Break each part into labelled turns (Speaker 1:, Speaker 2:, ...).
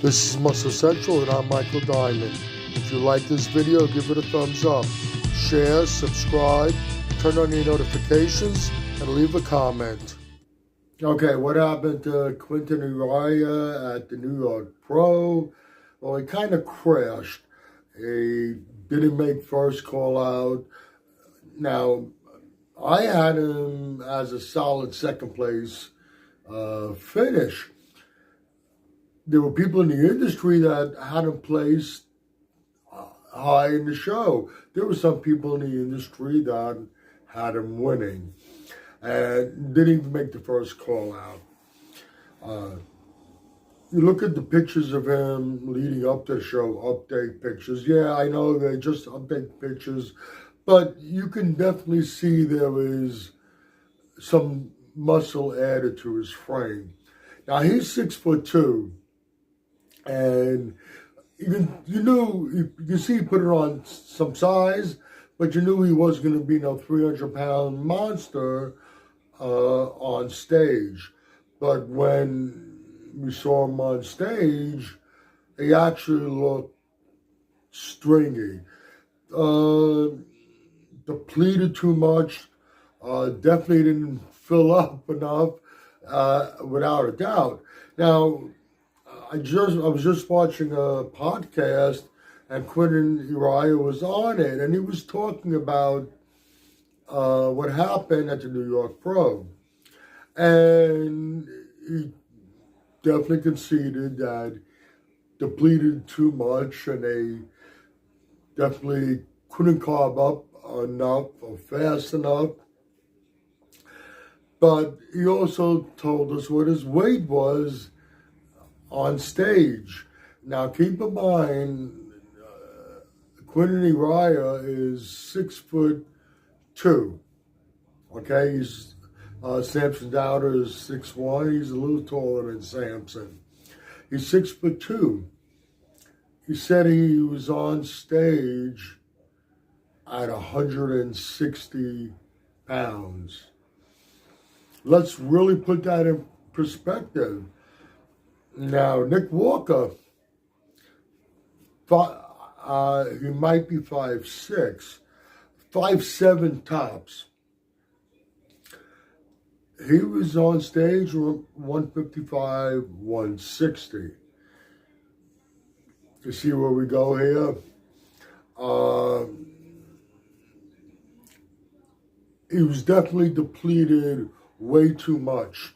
Speaker 1: This is Muscle Central and I'm Michael Diamond. If you like this video, give it a thumbs up. Share, subscribe, turn on your notifications, and leave a comment. Okay, what happened to Quinton Eriya at the New York Pro? Well, he kind of crashed. He didn't make first call out. Now, I had him as a solid second place finish. There were people in the industry that had him placed high in the show. There were some people in the industry that had him winning and didn't even make the first call out. You look at the pictures of him leading up to the show, update pictures. Yeah, I know they're just update pictures, but you can definitely see there is some muscle added to his frame. Now, he's 6'2", and you can see he put it on some size, but you knew he wasn't going to be no 300-pound monster on stage. But when we saw him on stage, he actually looked stringy. Depleted too much, definitely didn't fill up enough, without a doubt. Now, I was just watching a podcast, and Quinton Eriya was on it, and he was talking about what happened at the New York Pro, and he definitely conceded that depleted too much, and they definitely couldn't carb up enough or fast enough. But he also told us what his weight was on stage. Now, keep in mind, Quinton Eriya is 6'2". Okay, he's Samson Dowder is 6'1". He's a little taller than Samson. He's 6'2". He said he was on stage at 160 pounds. Let's really put that in perspective. Now, Nick Walker, he might be 5'6", 5'7" tops. He was on stage 155, 160. You see where we go here? He was definitely depleted way too much.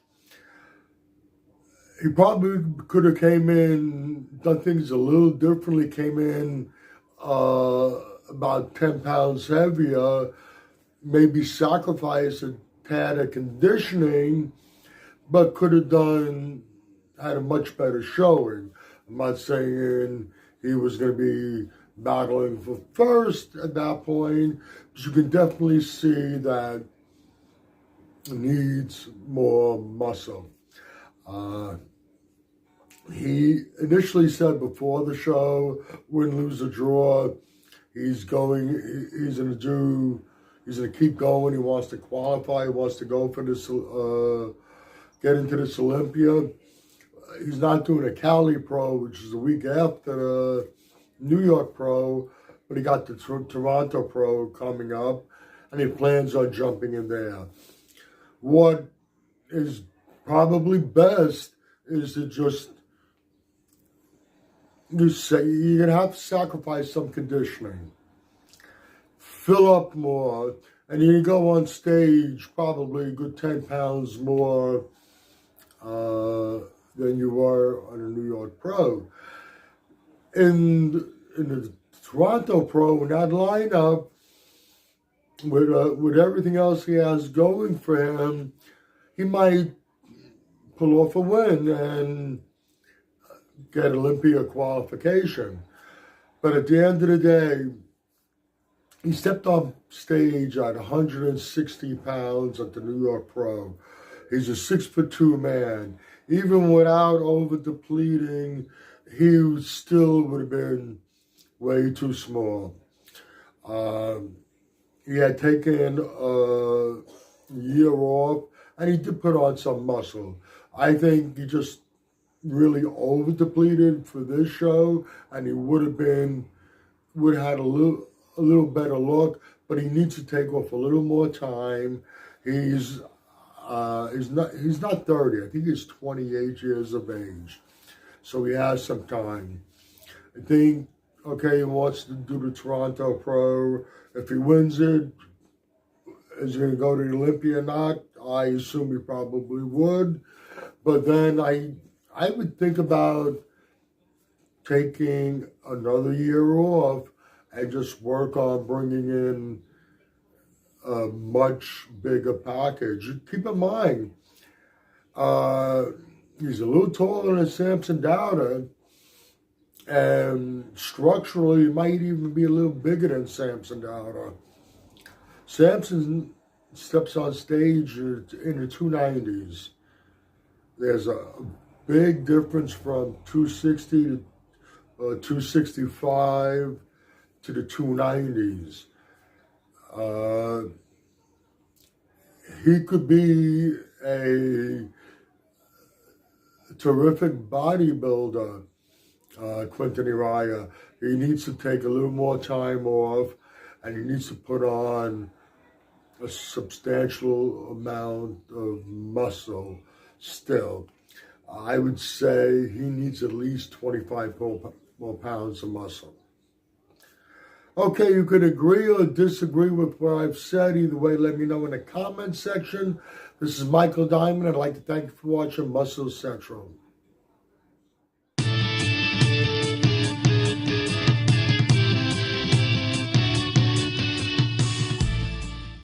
Speaker 1: He probably could have came in, done things a little differently, came in about 10 pounds heavier, maybe sacrificed a tad of conditioning, but could have had a much better showing. I'm not saying he was going to be battling for first at that point, but you can definitely see that he needs more muscle. He initially said before the show, win, lose, or draw, he's going to keep going. He wants to qualify. He wants to go for this, get into this Olympia. He's not doing a Cali Pro, which is a week after the New York Pro, but he got the Toronto Pro coming up, and he plans on jumping in there. What is probably best is to just you're going to have to sacrifice some conditioning, fill up more, and you go on stage probably a good 10 pounds more than you were on a New York Pro. In the Toronto Pro, in that lineup, with everything else he has going for him, he might pull off a win and get Olympia qualification. But at the end of the day, he stepped on stage at 160 pounds at the New York Pro. He's a 6'2" man. Even without over depleting, he still would have been way too small. He had taken a year off, and he did put on some muscle. I think he just really over depleted for this show, and he would have had a little better look, but he needs to take off a little more time. He's not 30. I think he's 28 years of age, so he has some time. I think, okay, he wants to do the Toronto Pro. If he wins it, is he going to go to the Olympia or not? I assume he probably would. But then I would think about taking another year off and just work on bringing in a much bigger package. Keep in mind, he's a little taller than Samson Dowder, and structurally, he might even be a little bigger than Samson Dowder. Samson steps on stage in the 290s. There's a big difference from 260 to 265 to the 290s. He could be a terrific bodybuilder, Quinton Eriya. He needs to take a little more time off, and he needs to put on a substantial amount of muscle still. I would say he needs at least 25 more pounds of muscle. Okay, you could agree or disagree with what I've said. Either way, let me know in the comment section. This is Michael Diamond. I'd like to thank you for watching Muscle Central.